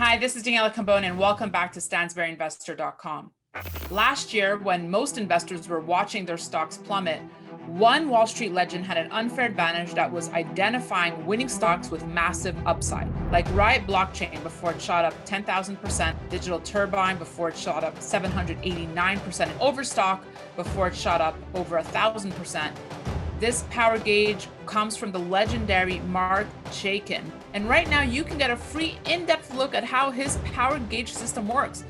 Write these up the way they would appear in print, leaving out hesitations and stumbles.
Hi, this is Daniela Cambone, and welcome back to StansberryInvestor.com. Last year, when most investors were watching their stocks plummet, one Wall Street legend had an unfair advantage that was identifying winning stocks with massive upside, like Riot Blockchain before it shot up 10,000%, Digital Turbine before it shot up 789%, and Overstock before it shot up over 1,000%. This power gauge comes from the legendary Mark Chaikin. And right now you can get a free in-depth look at how his power gauge system works.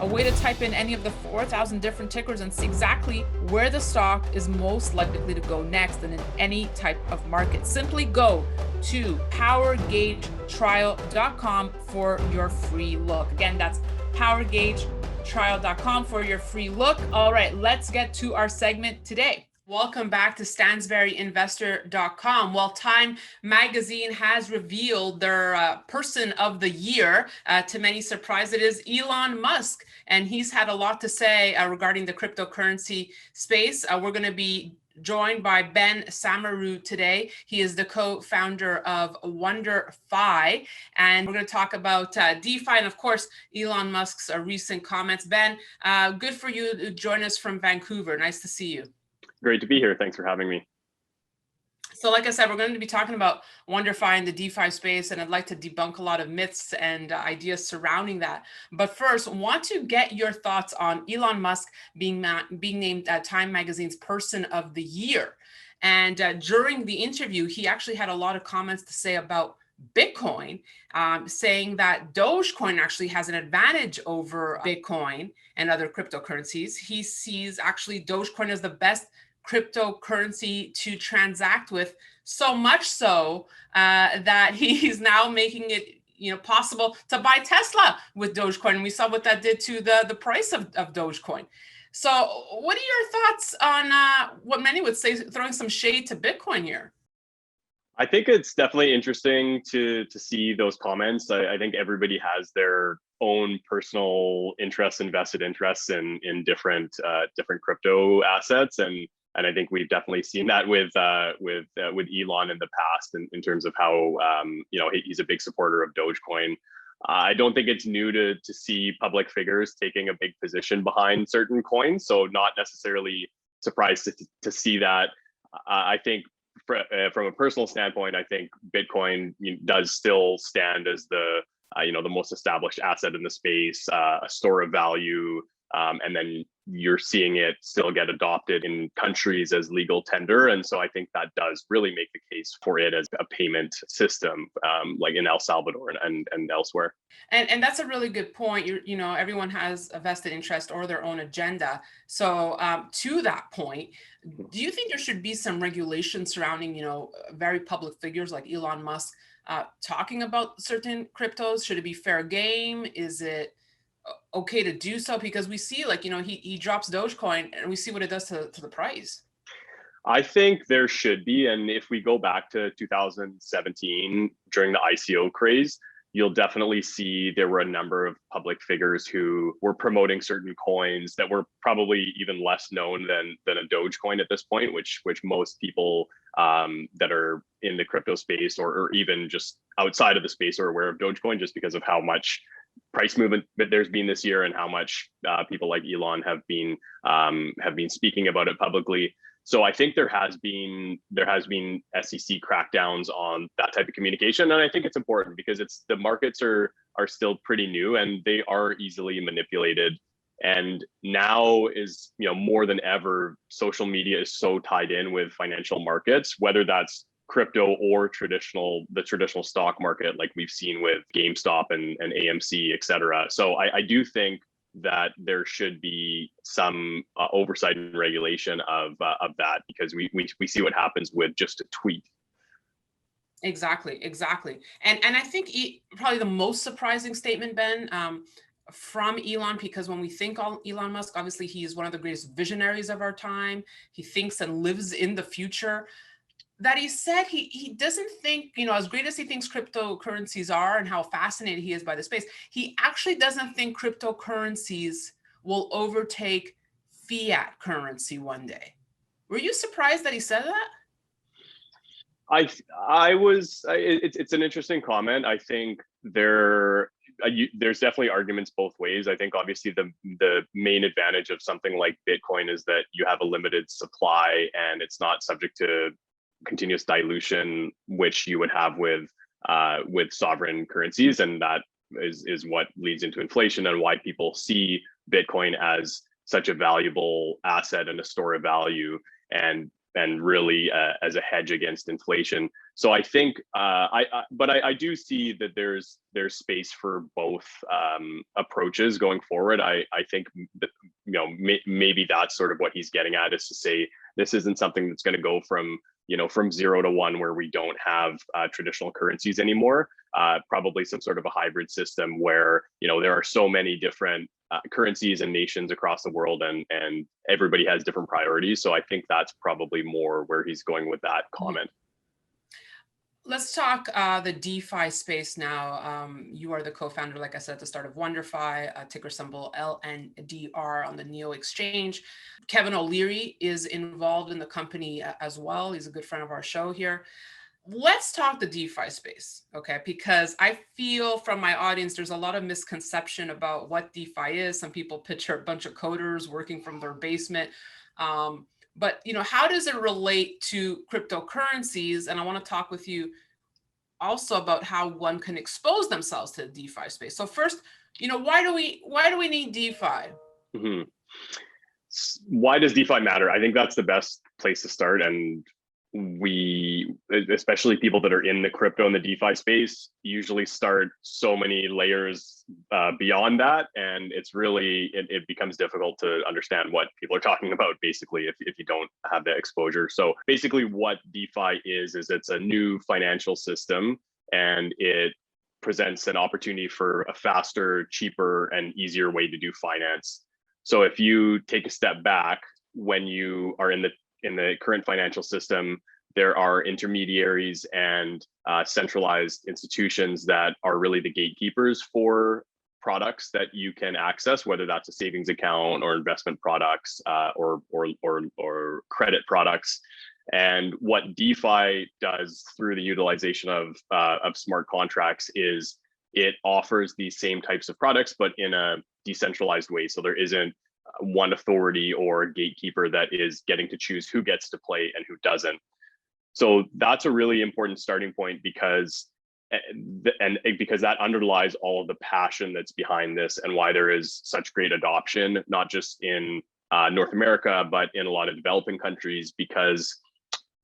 A way to type in any of the 4,000 different tickers and see exactly where the stock is most likely to go next and in any type of market. Simply go to powergaugetrial.com for your free look. Again, that's powergaugetrial.com for your free look. All right, let's get to our segment today. Welcome back to StansberryInvestor.com. Well, Time Magazine has revealed their person of the year. To many surprise, it is Elon Musk, and he's had a lot to say regarding the cryptocurrency space. We're going to be joined by Ben Samaroo today. He is the co-founder of WonderFi, and we're going to talk about DeFi and, of course, Elon Musk's recent comments. Ben, good for you to join us from Vancouver. Nice to see you. Great to be here. Thanks for having me. So like I said, we're going to be talking about WonderFi and the DeFi space, and I'd like to debunk a lot of myths and ideas surrounding that. But first, I want to get your thoughts on Elon Musk being named Time Magazine's Person of the Year. And during the interview, he actually had a lot of comments to say about Bitcoin, saying that Dogecoin actually has an advantage over Bitcoin and other cryptocurrencies. He sees actually Dogecoin as the best cryptocurrency to transact with, so much so that he's now making it possible to buy Tesla with Dogecoin. And we saw what that did to the price of Dogecoin. So what are your thoughts on what many would say throwing some shade to Bitcoin here? I think it's definitely interesting to see those comments. I think everybody has their own personal interests, invested interests in different crypto assets, and I think we've definitely seen that with Elon in the past in terms of how he's a big supporter of Dogecoin. I don't think it's new to see public figures taking a big position behind certain coins, so not necessarily surprised to see that. I think from a personal standpoint, I think Bitcoin does still stand as the most established asset in the space, a store of value, and then you're seeing it still get adopted in countries as legal tender. And so I think that does really make the case for it as a payment system, like in El Salvador and elsewhere. And that's a really good point. Everyone has a vested interest or their own agenda. So to that point, do you think there should be some regulation surrounding, very public figures like Elon Musk talking about certain cryptos? Should it be fair game? Is it okay to do so? Because we see he drops Dogecoin and we see what it does to the price. I think there should be. And if we go back to 2017 during the ICO craze, you'll definitely see there were a number of public figures who were promoting certain coins that were probably even less known than a Dogecoin at this point, which most people that are in the crypto space or even just outside of the space are aware of Dogecoin, just because of how much price movement that there's been this year and how much people like Elon have been speaking about it publicly. So I think there has been SEC crackdowns on that type of communication, and I think it's important because the markets are still pretty new and they are easily manipulated. And now is more than ever, social media is so tied in with financial markets, whether that's crypto or the traditional stock market, like we've seen with GameStop and AMC, et cetera. So I do think that there should be some oversight and regulation of that, because we see what happens with just a tweet. Exactly. And I think probably the most surprising statement, Ben, from Elon, because when we think Elon Musk, obviously he is one of the greatest visionaries of our time. He thinks and lives in the future. That he said he doesn't think, as great as he thinks cryptocurrencies are and how fascinated he is by the space, he actually doesn't think cryptocurrencies will overtake fiat currency one day. Were you surprised that he said that? I was. It's an interesting comment. I think there's definitely arguments both ways. I think obviously the main advantage of something like Bitcoin is that you have a limited supply and it's not subject to continuous dilution, which you would have with sovereign currencies, and that is what leads into inflation and why people see Bitcoin as such a valuable asset and a store of value, and really as a hedge against inflation. So I think, I do see that there's space for both approaches going forward. I think that, maybe that's sort of what he's getting at, is to say this isn't something that's going to go from 0 to 1 where we don't have traditional currencies anymore. Probably some sort of a hybrid system where there are so many different currencies and nations across the world, and everybody has different priorities. So I think that's probably more where he's going with that comment. Let's talk the DeFi space now. You are the co-founder, like I said, at the start of WonderFi, ticker symbol LNDR on the Neo exchange. Kevin O'Leary is involved in the company as well. He's a good friend of our show here. Let's talk the DeFi space, okay? Because I feel from my audience, there's a lot of misconception about what DeFi is. Some people picture a bunch of coders working from their basement. But how does it relate to cryptocurrencies? And I want to talk with you also about how one can expose themselves to the DeFi space. So first, why do we need DeFi? Mm-hmm. Why does DeFi matter? I think that's the best place to start. And we, especially people that are in the crypto and the DeFi space, usually start so many layers beyond that, and it's really it becomes difficult to understand what people are talking about, basically, if you don't have the exposure. So basically what DeFi is it's a new financial system, and it presents an opportunity for a faster, cheaper, and easier way to do finance. So if you take a step back, when you are in the current financial system, there are intermediaries and centralized institutions that are really the gatekeepers for products that you can access, whether that's a savings account or investment products or credit products. And what DeFi does through the utilization of smart contracts is it offers these same types of products, but in a decentralized way. So there isn't one authority or gatekeeper that is getting to choose who gets to play and who doesn't. So that's a really important starting point, because that underlies all of the passion that's behind this and why there is such great adoption, not just in North America, but in a lot of developing countries, because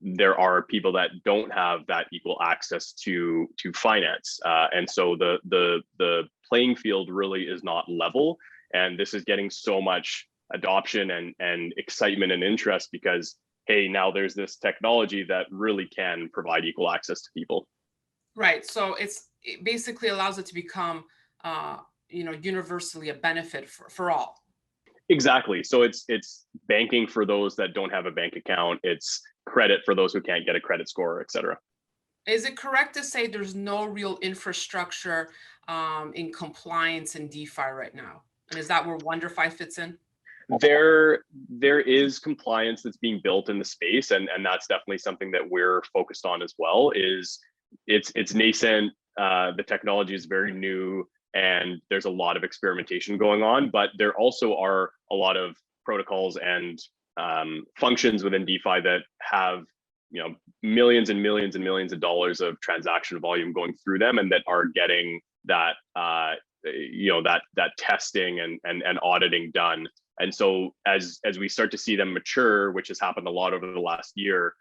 there are people that don't have that equal access to finance, and so the playing field really is not level. And this is getting so much adoption and excitement and interest because, hey, now there's this technology that really can provide equal access to people. Right. So it basically allows it to become, universally a benefit for all. Exactly. So it's banking for those that don't have a bank account. It's credit for those who can't get a credit score, et cetera. Is it correct to say there's no real infrastructure in compliance in DeFi right now? And is that where WonderFi fits in? There is compliance that's being built in the space, and that's definitely something that we're focused on as well. Is it's nascent, the technology is very new, and there's a lot of experimentation going on, but there also are a lot of protocols and functions within DeFi that have millions and millions and millions of dollars of transaction volume going through them, and that are getting that that testing and auditing done. And so as we start to see them mature, which has happened a lot over the last year,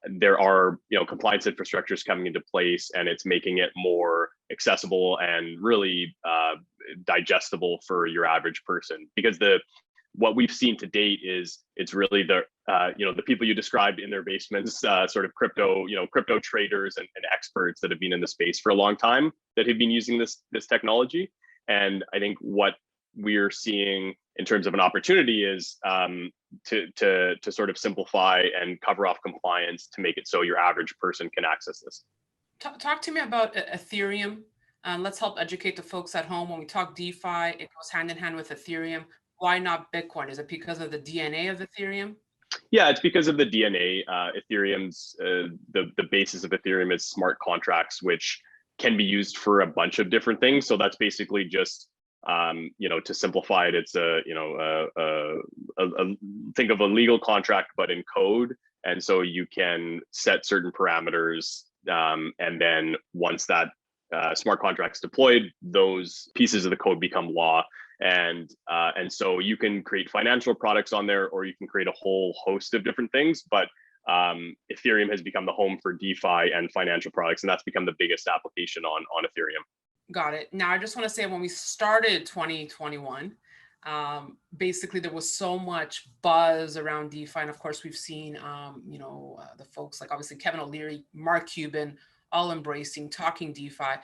there are compliance infrastructures coming into place, and it's making it more accessible and really digestible for your average person. Because what we've seen to date is it's really the people you described in their basements, sort of crypto traders and experts that have been in the space for a long time that have been using this technology. And I think what we're seeing in terms of an opportunity is to sort of simplify and cover off compliance to make it so your average person can access this. Talk to me about Ethereum. Let's help educate the folks at home. When we talk DeFi, it goes hand in hand with Ethereum. Why not Bitcoin? Is it because of the DNA of Ethereum? Yeah, it's because of the DNA. Ethereum's the basis of Ethereum is smart contracts, which can be used for a bunch of different things. So that's basically just, to simplify it, it's think of a legal contract, but in code. And so you can set certain parameters, and then once that smart contract's deployed, those pieces of the code become law. And so you can create financial products on there, or you can create a whole host of different things. But Ethereum has become the home for DeFi and financial products, and that's become the biggest application on Ethereum. Got it. Now, I just want to say, when we started 2021, basically there was so much buzz around DeFi, and of course we've seen, the folks like obviously Kevin O'Leary, Mark Cuban, all embracing talking DeFi.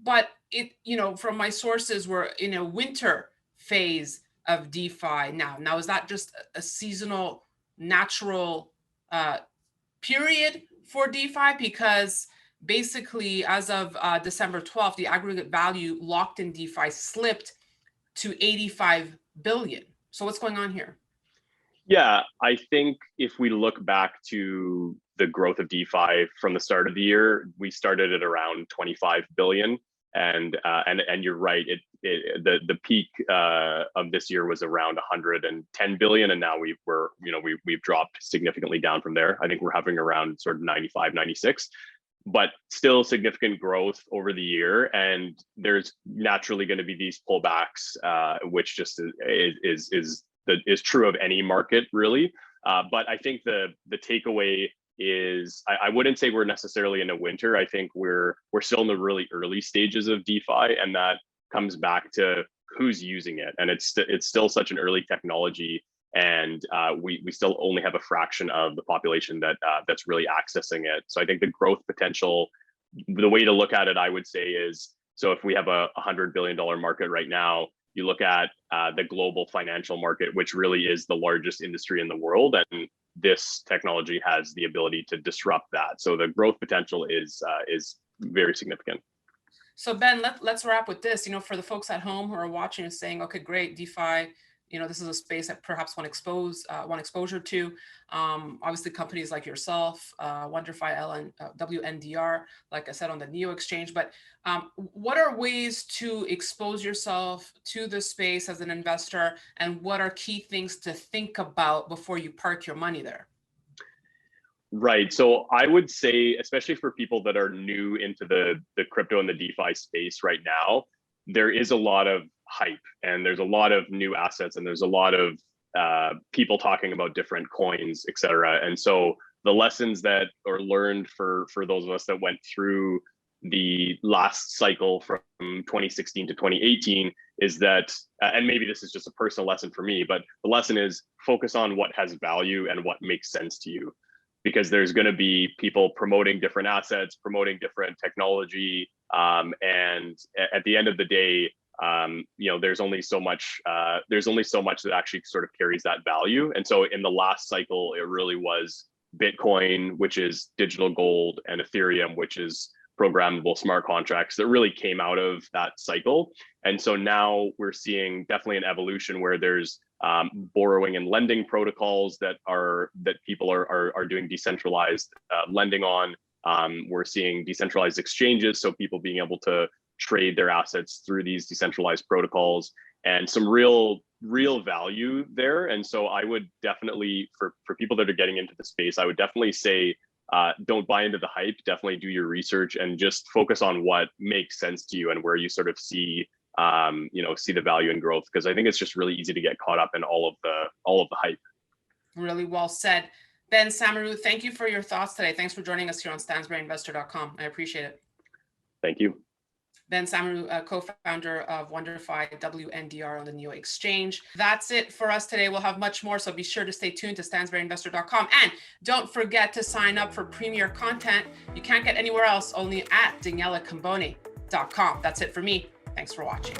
But it, from my sources, we're in a winter phase of DeFi now. Now, is that just a seasonal, natural period for DeFi? Because basically, as of December 12th, the aggregate value locked in DeFi slipped to 85 billion. So what's going on here? Yeah, I think if we look back to the growth of DeFi from the start of the year, we started at around 25 billion. And you're right, the peak of this year was around 110 billion, and now we've dropped significantly down from there. I think we're hovering around sort of 95, 96, but still significant growth over the year. And there's naturally going to be these pullbacks, which just is true of any market, really. But I think the takeaway is, I wouldn't say we're necessarily in a winter. I think we're still in the really early stages of DeFi, and that comes back to who's using it. And it's still such an early technology, and we still only have a fraction of the population that's really accessing it. So I think the growth potential, the way to look at it, I would say, is, so if we have a $100 billion market right now, you look at the global financial market, which really is the largest industry in the world, and this technology has the ability to disrupt that. So the growth potential is very significant. So Ben, let's wrap with this. For the folks at home who are watching and saying, okay, great, DeFi, this is a space that perhaps want exposure to. Obviously, companies like yourself, WonderFi, WNDR, like I said, on the Neo exchange. But what are ways to expose yourself to the space as an investor, and what are key things to think about before you park your money there? Right. So I would say, especially for people that are new into the crypto and the DeFi space right now, there is a lot of hype, and there's a lot of new assets, and there's a lot of people talking about different coins, et cetera. And so the lessons that are learned for those of us that went through the last cycle from 2016 to 2018 is that, and maybe this is just a personal lesson for me, but the lesson is focus on what has value and what makes sense to you. Because there's going to be people promoting different assets, promoting different technology, and at the end of the day, there's only so much that actually sort of carries that value. And so in the last cycle, it really was Bitcoin, which is digital gold, and Ethereum, which is programmable smart contracts, that really came out of that cycle. And so now we're seeing definitely an evolution where there's borrowing and lending protocols that people are doing decentralized lending on. We're seeing decentralized exchanges, so people being able to trade their assets through these decentralized protocols, and some real value there. And so I would definitely, for people that are getting into the space, I would definitely say, don't buy into the hype. Definitely do your research and just focus on what makes sense to you and where you sort of see the value and growth, because I think it's just really easy to get caught up in all of the hype. Really well said. Ben Samaroo, thank you for your thoughts today. Thanks for joining us here on StansberryInvestor.com. I appreciate it. Thank you. Ben Samaroo, co-founder of WonderFi, WNDR on the Neo exchange. That's it for us today. We'll have much more, so be sure to stay tuned to StansberryInvestor.com. And don't forget to sign up for premier content you can't get anywhere else, only at DanielaCambone.com. That's it for me. Thanks for watching.